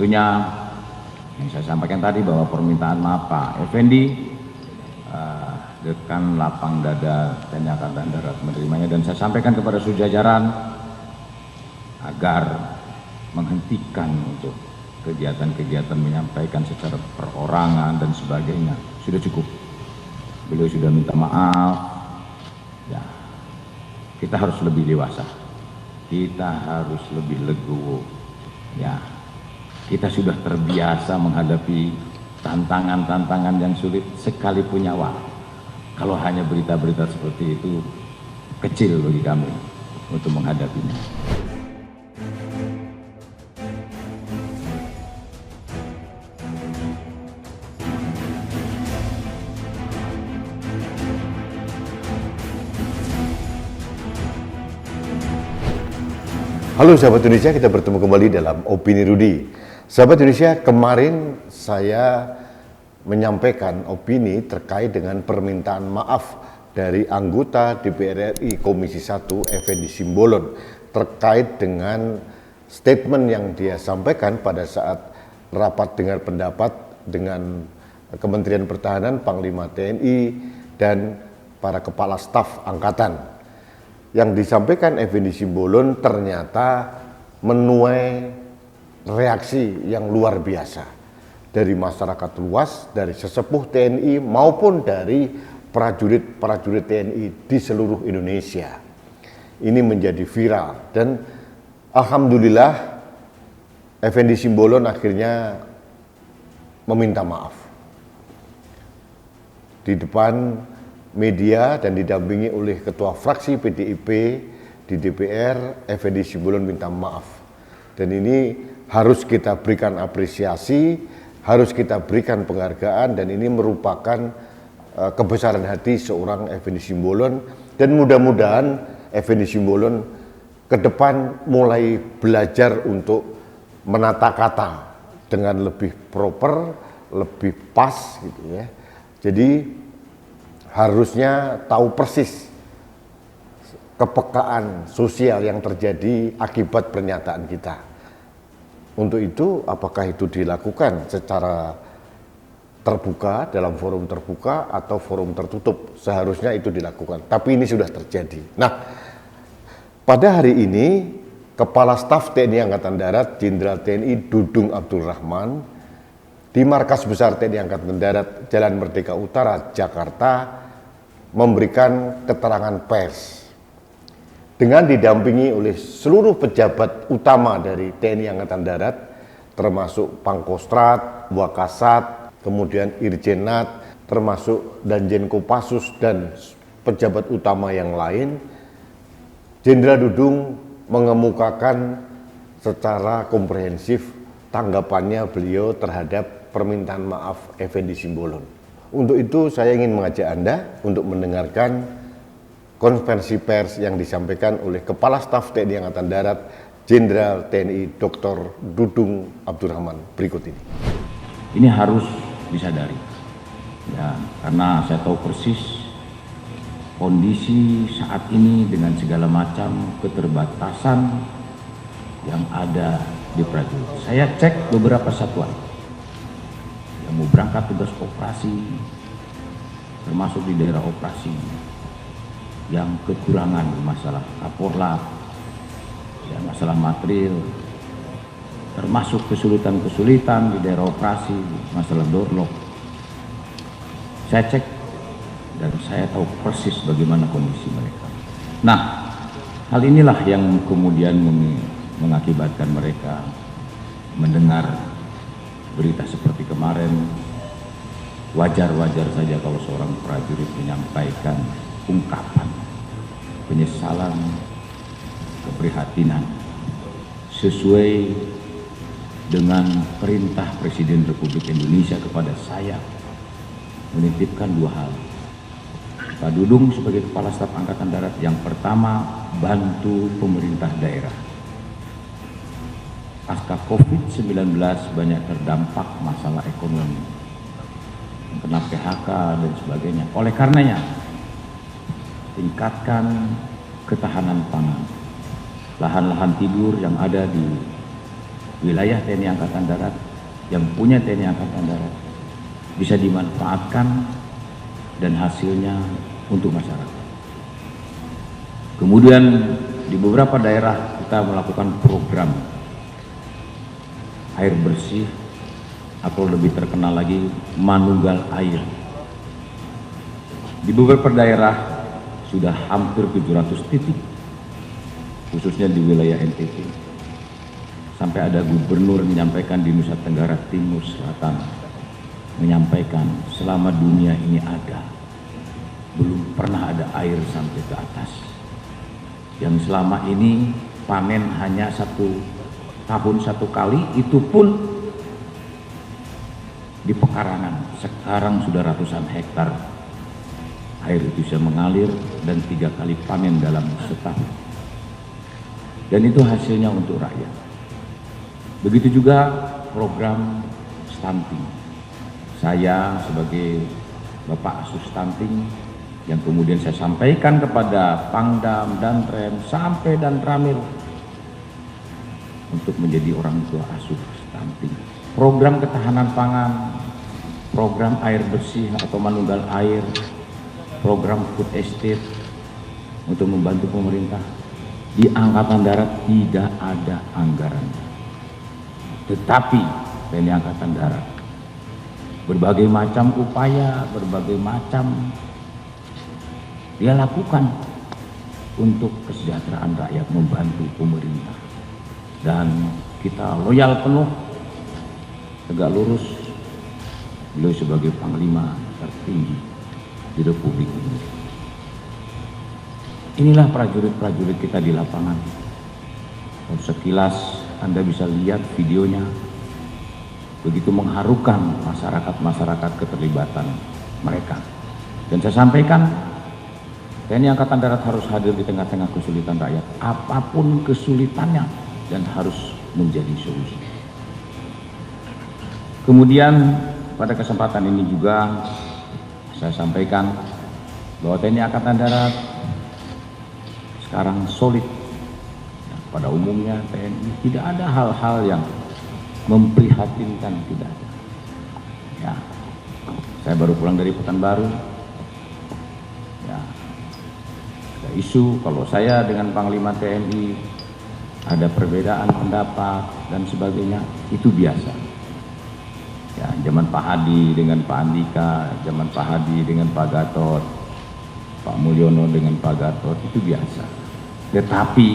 tentunya yang saya sampaikan tadi bahwa permintaan maaf Pak Effendi Dekan Lapang Dada TNI Angkatan Darat menerimanya, dan saya sampaikan kepada seluruh jajaran agar menghentikan untuk kegiatan-kegiatan menyampaikan secara perorangan dan sebagainya. Sudah cukup. Beliau sudah minta maaf. Ya, kita harus lebih dewasa. Kita harus lebih legowo. Ya, kita sudah terbiasa menghadapi tantangan-tantangan yang sulit sekalipun nyawa. Kalau hanya berita-berita seperti itu, kecil bagi kami untuk menghadapinya. Halo sahabat Indonesia, kita bertemu kembali dalam Opini Rudi. Sahabat Indonesia, kemarin saya menyampaikan opini terkait dengan permintaan maaf dari anggota DPR RI Komisi 1 Effendi Simbolon terkait dengan statement yang dia sampaikan pada saat rapat dengar pendapat dengan Kementerian Pertahanan, Panglima TNI, dan para kepala staf angkatan. Yang disampaikan Effendi Simbolon ternyata menuai reaksi yang luar biasa dari masyarakat luas, dari sesepuh TNI maupun dari prajurit-prajurit TNI di seluruh Indonesia. Ini menjadi viral dan alhamdulillah Effendi Simbolon akhirnya meminta maaf di depan media dan didampingi oleh Ketua Fraksi PDIP di DPR. Effendi Simbolon minta maaf, dan ini harus kita berikan apresiasi, harus kita berikan penghargaan, dan ini merupakan kebesaran hati seorang Effendi Simbolon. Dan mudah-mudahan Effendi Simbolon ke depan mulai belajar untuk menata kata dengan lebih proper, lebih pas gitu ya. Jadi harusnya tahu persis kepekaan sosial yang terjadi akibat pernyataan kita. Untuk itu, apakah itu dilakukan secara terbuka, dalam forum terbuka atau forum tertutup, seharusnya itu dilakukan. Tapi ini sudah terjadi. Nah, pada hari ini, Kepala Staf TNI Angkatan Darat, Jenderal TNI Dudung Abdul Rahman, di Markas Besar TNI Angkatan Darat, Jalan Merdeka Utara, Jakarta, memberikan keterangan pers dengan didampingi oleh seluruh pejabat utama dari TNI Angkatan Darat, termasuk Pangkostrat, Wakasat, kemudian Irjenat, termasuk Danjen Kopassus dan pejabat utama yang lain. Jenderal Dudung mengemukakan secara komprehensif tanggapannya beliau terhadap permintaan maaf Effendi Simbolon. Untuk itu saya ingin mengajak Anda untuk mendengarkan konferensi pers yang disampaikan oleh Kepala Staf TNI Angkatan Darat, Jenderal TNI Dr. Dudung Abdurrahman berikut ini. Ini harus disadari, ya, karena saya tahu persis kondisi saat ini dengan segala macam keterbatasan yang ada di prajurit. Saya cek beberapa satuan yang mau berangkat tugas operasi, termasuk di daerah operasi, yang kekurangan masalah kaporlat, ya, masalah material, termasuk kesulitan-kesulitan di daerah operasi, masalah doorlock. Saya cek dan saya tahu persis bagaimana kondisi mereka. Nah, hal inilah yang kemudian mengakibatkan mereka mendengar berita seperti kemarin. Wajar-wajar saja kalau seorang prajurit menyampaikan ungkapan penyesalan, keprihatinan sesuai dengan perintah Presiden Republik Indonesia kepada saya, menitipkan dua hal. Pak Dudung sebagai Kepala Staf Angkatan Darat, yang pertama, bantu pemerintah daerah. Pasca COVID-19 banyak terdampak masalah ekonomi, kena PHK dan sebagainya. Oleh karenanya, tingkatkan ketahanan pangan. Lahan-lahan tidur yang ada di wilayah TNI Angkatan Darat, yang punya TNI Angkatan Darat bisa dimanfaatkan dan hasilnya untuk masyarakat. Kemudian di beberapa daerah kita melakukan program air bersih atau lebih terkenal lagi manunggal air. Di beberapa daerah sudah hampir 700 titik, khususnya di wilayah NTT. Sampai ada gubernur menyampaikan di Nusa Tenggara Timur Selatan, menyampaikan selama dunia ini ada, belum pernah ada air sampai ke atas. Yang selama ini panen hanya 1 tahun 1 kali, itu pun di pekarangan. Sekarang sudah ratusan hektar air itu bisa mengalir dan 3 kali panen dalam setahun. Dan itu hasilnya untuk rakyat. Begitu juga program stunting. Saya sebagai Bapak Asuh Stunting yang kemudian saya sampaikan kepada Pangdam, Danrem, sampai dan Ramil untuk menjadi orang tua asuh stunting. Program ketahanan pangan, program air bersih atau manunggal air, program food estate untuk membantu pemerintah. Di Angkatan Darat tidak ada anggarannya. Tetapi TNI Angkatan Darat berbagai macam upaya, berbagai macam dia lakukan untuk kesejahteraan rakyat, membantu pemerintah. Dan kita loyal penuh, tegak lurus, beliau sebagai Panglima tertinggi di Republik ini. Inilah prajurit-prajurit kita di lapangan. Kalau sekilas Anda bisa lihat videonya, begitu mengharukan masyarakat keterlibatan mereka. Dan saya sampaikan, TNI Angkatan Darat harus hadir di tengah-tengah kesulitan rakyat, apapun kesulitannya, dan harus menjadi solusi. Kemudian pada kesempatan ini juga saya sampaikan bahwa TNI Angkatan Darat sekarang solid. Pada umumnya TNI tidak ada hal-hal yang memprihatinkan, tidak ada. Ya, saya baru pulang dari Pekanbaru. Ya, ada isu kalau saya dengan Panglima TNI ada perbedaan pendapat dan sebagainya, itu biasa. Ya, zaman Pak Hadi dengan Pak Andika, zaman Pak Hadi dengan Pak Gatot, Pak Mulyono dengan Pak Gatot, itu biasa. Tetapi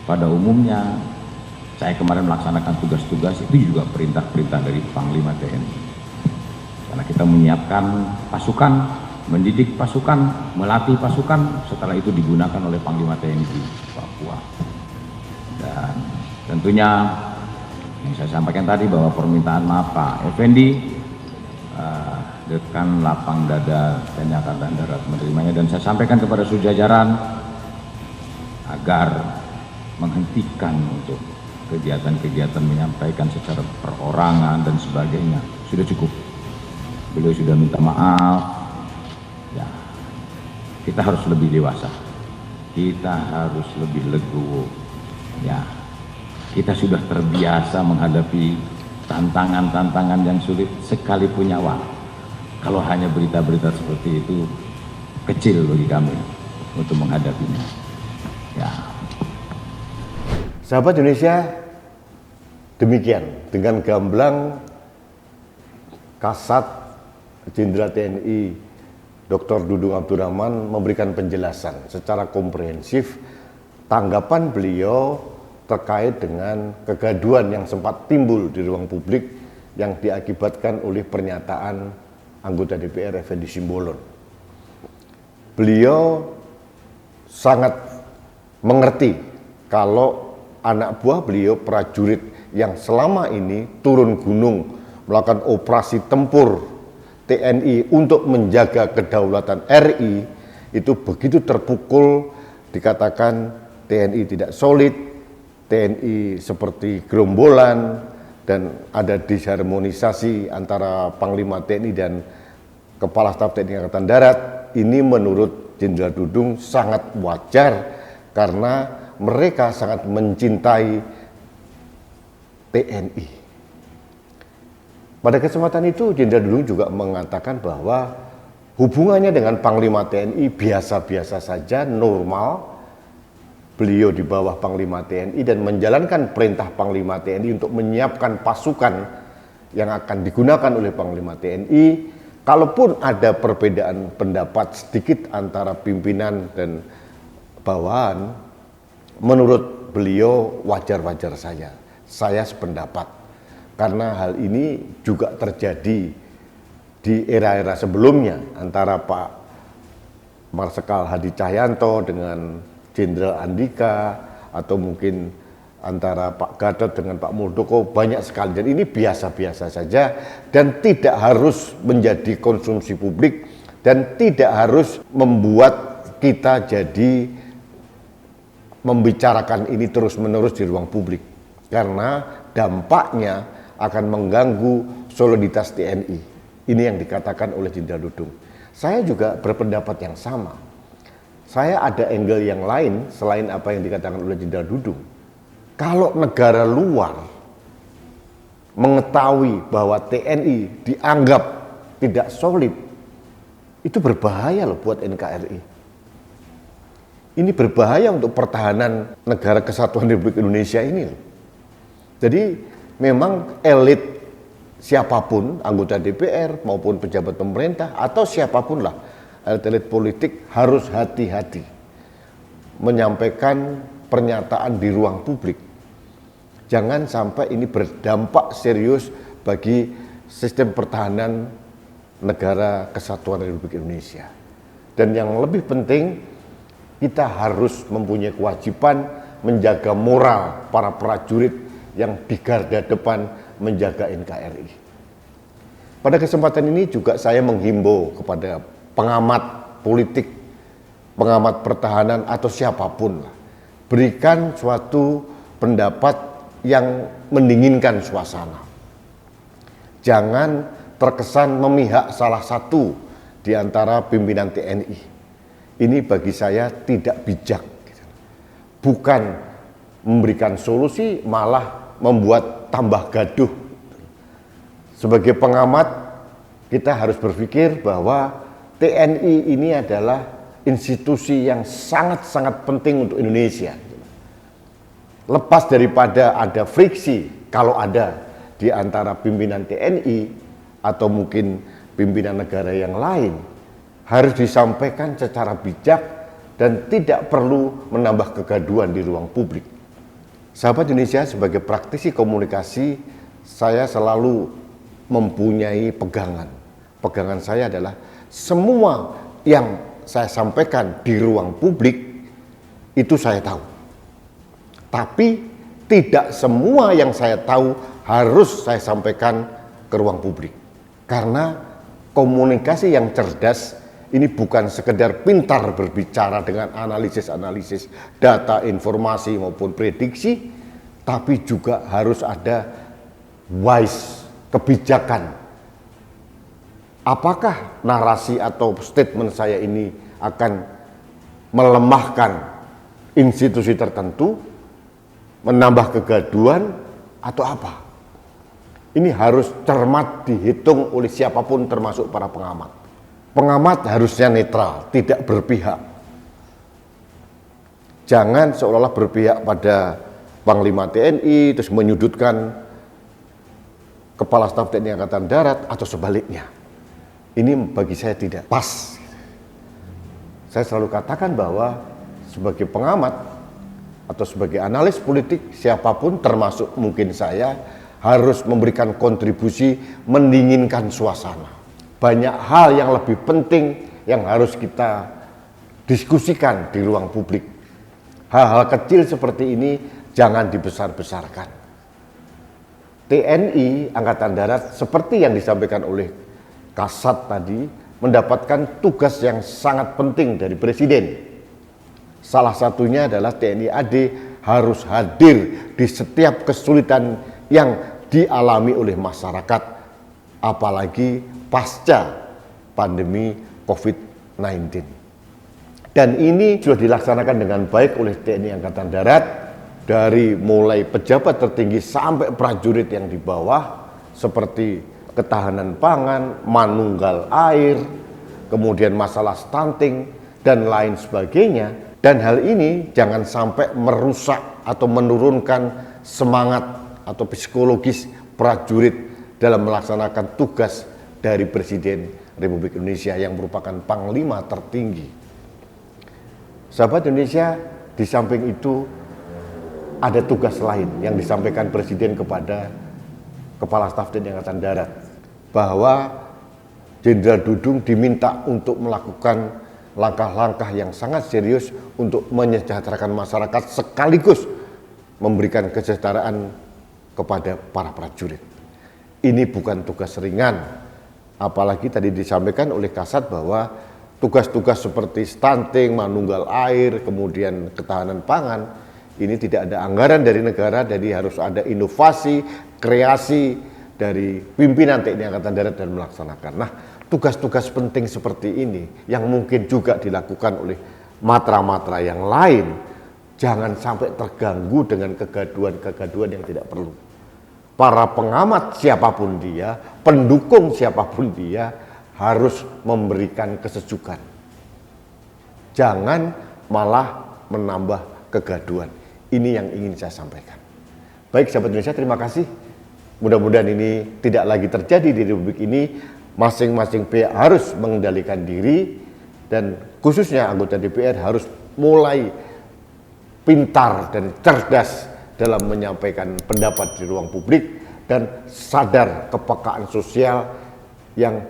pada umumnya saya kemarin melaksanakan tugas-tugas itu juga perintah-perintah dari Panglima TNI. Karena kita menyiapkan pasukan, mendidik pasukan, melatih pasukan, setelah itu digunakan oleh Panglima TNI di Papua. Dan tentunya yang saya sampaikan tadi bahwa permintaan maaf Pak Effendi dengan lapang dada TNI Angkatan Darat menerimanya, dan saya sampaikan kepada seluruh jajaran agar menghentikan untuk kegiatan-kegiatan menyampaikan secara perorangan dan sebagainya. Sudah cukup. Beliau sudah minta maaf. Ya, kita harus lebih dewasa. Kita harus lebih legowo. Ya, kita sudah terbiasa menghadapi tantangan-tantangan yang sulit sekalipun nyawa. Kalau hanya berita-berita seperti itu, kecil bagi kami untuk menghadapinya. Ya. Sahabat Indonesia, demikian dengan gamblang Kasat Jenderal TNI Dr. Dudung Abdurrahman memberikan penjelasan secara komprehensif tanggapan beliau terkait dengan kegaduhan yang sempat timbul di ruang publik yang diakibatkan oleh pernyataan anggota DPR Effendi Simbolon. Beliau sangat mengerti kalau anak buah beliau, prajurit yang selama ini turun gunung melakukan operasi tempur TNI untuk menjaga kedaulatan RI, itu begitu terpukul, dikatakan TNI tidak solid, TNI seperti gerombolan, dan ada disharmonisasi antara Panglima TNI dan Kepala Staf TNI Angkatan Darat. Ini menurut Jenderal Dudung sangat wajar karena mereka sangat mencintai TNI. Pada kesempatan itu Jenderal Dudung juga mengatakan bahwa hubungannya dengan Panglima TNI biasa-biasa saja, normal. Beliau di bawah Panglima TNI dan menjalankan perintah Panglima TNI untuk menyiapkan pasukan yang akan digunakan oleh Panglima TNI. Kalaupun ada perbedaan pendapat sedikit antara pimpinan dan bawahan, menurut beliau wajar-wajar saja. Saya sependapat. Karena hal ini juga terjadi di era-era sebelumnya antara Pak Marsikal Hadi Cahyanto dengan Jenderal Andika, atau mungkin antara Pak Gatot dengan Pak Muldoko, banyak sekali. Dan ini biasa-biasa saja dan tidak harus menjadi konsumsi publik dan tidak harus membuat kita jadi membicarakan ini terus-menerus di ruang publik. Karena dampaknya akan mengganggu soliditas TNI. Ini yang dikatakan oleh Jenderal Dudung. Saya juga berpendapat yang sama. Saya ada angle yang lain selain apa yang dikatakan oleh Jenderal Dudung. Kalau negara luar mengetahui bahwa TNI dianggap tidak solid, itu berbahaya loh buat NKRI. Ini berbahaya untuk pertahanan negara kesatuan Republik Indonesia ini loh. Jadi memang elit siapapun, anggota DPR maupun pejabat pemerintah atau siapapun lah, elit politik harus hati-hati menyampaikan pernyataan di ruang publik. Jangan sampai ini berdampak serius bagi sistem pertahanan negara kesatuan Republik Indonesia. Dan yang lebih penting, kita harus mempunyai kewajiban menjaga moral para prajurit yang di garda depan menjaga NKRI. Pada kesempatan ini juga saya menghimbau kepada pengamat politik, pengamat pertahanan atau siapapun lah, berikan suatu pendapat yang mendinginkan suasana. Jangan terkesan memihak salah satu di antara pimpinan TNI. Ini bagi saya tidak bijak. Bukan memberikan solusi, malah membuat tambah gaduh. Sebagai pengamat, kita harus berpikir bahwa TNI ini adalah institusi yang sangat-sangat penting untuk Indonesia. Lepas daripada ada friksi, kalau ada di antara pimpinan TNI atau mungkin pimpinan negara yang lain, harus disampaikan secara bijak dan tidak perlu menambah kegaduhan di ruang publik. Sahabat Indonesia, sebagai praktisi komunikasi, saya selalu mempunyai pegangan. Pegangan saya adalah semua yang saya sampaikan di ruang publik itu saya tahu. Tapi tidak semua yang saya tahu harus saya sampaikan ke ruang publik. Karena komunikasi yang cerdas ini bukan sekedar pintar berbicara dengan analisis-analisis data, informasi maupun prediksi, tapi juga harus ada wise, kebijakan. Apakah narasi atau statement saya ini akan melemahkan institusi tertentu, menambah kegaduhan, atau apa? Ini harus cermat dihitung oleh siapapun termasuk para pengamat. Pengamat harusnya netral, tidak berpihak. Jangan seolah-olah berpihak pada Panglima TNI, terus menyudutkan Kepala Staf TNI Angkatan Darat, atau sebaliknya. Ini bagi saya tidak pas. Saya selalu katakan bahwa sebagai pengamat atau sebagai analis politik, siapapun termasuk mungkin saya, harus memberikan kontribusi mendinginkan suasana. Banyak hal yang lebih penting yang harus kita diskusikan di ruang publik. Hal-hal kecil seperti ini jangan dibesar-besarkan. TNI Angkatan Darat seperti yang disampaikan oleh Kasat tadi, mendapatkan tugas yang sangat penting dari Presiden. Salah satunya adalah TNI AD harus hadir di setiap kesulitan yang dialami oleh masyarakat, apalagi pasca pandemi COVID-19. Dan ini sudah dilaksanakan dengan baik oleh TNI Angkatan Darat dari mulai pejabat tertinggi sampai prajurit yang di bawah, seperti ketahanan pangan, manunggal air, kemudian masalah stunting, dan lain sebagainya. Dan hal ini jangan sampai merusak atau menurunkan semangat atau psikologis prajurit dalam melaksanakan tugas dari Presiden Republik Indonesia yang merupakan panglima tertinggi. Sahabat Indonesia, di samping itu ada tugas lain yang disampaikan Presiden kepada Kepala Staf TNI Angkatan Darat, bahwa Jenderal Dudung diminta untuk melakukan langkah-langkah yang sangat serius untuk menyejahterakan masyarakat sekaligus memberikan kesejahteraan kepada para prajurit. Ini bukan tugas ringan, apalagi tadi disampaikan oleh Kasat bahwa tugas-tugas seperti stunting, manunggal air, kemudian ketahanan pangan, ini tidak ada anggaran dari negara, jadi harus ada inovasi, kreasi dari pimpinan TNI Angkatan Darat dan melaksanakan. Nah, tugas-tugas penting seperti ini yang mungkin juga dilakukan oleh matra-matra yang lain, jangan sampai terganggu dengan kegaduhan-kegaduhan yang tidak perlu. Para pengamat siapapun dia, pendukung siapapun dia, harus memberikan kesejukan. Jangan malah menambah kegaduhan. Ini yang ingin saya sampaikan. Baik sahabat Indonesia, terima kasih. Mudah-mudahan ini tidak lagi terjadi di Republik ini. Masing-masing pihak harus mengendalikan diri, dan khususnya anggota DPR harus mulai pintar dan cerdas dalam menyampaikan pendapat di ruang publik dan sadar kepekaan sosial yang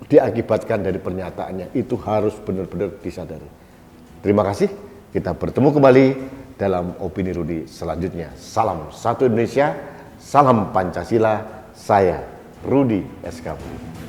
diakibatkan dari pernyataannya. Itu harus benar-benar disadari. Terima kasih. Kita bertemu kembali dalam Opini Rudi selanjutnya. Salam satu Indonesia, salam Pancasila. Saya Rudi SKP.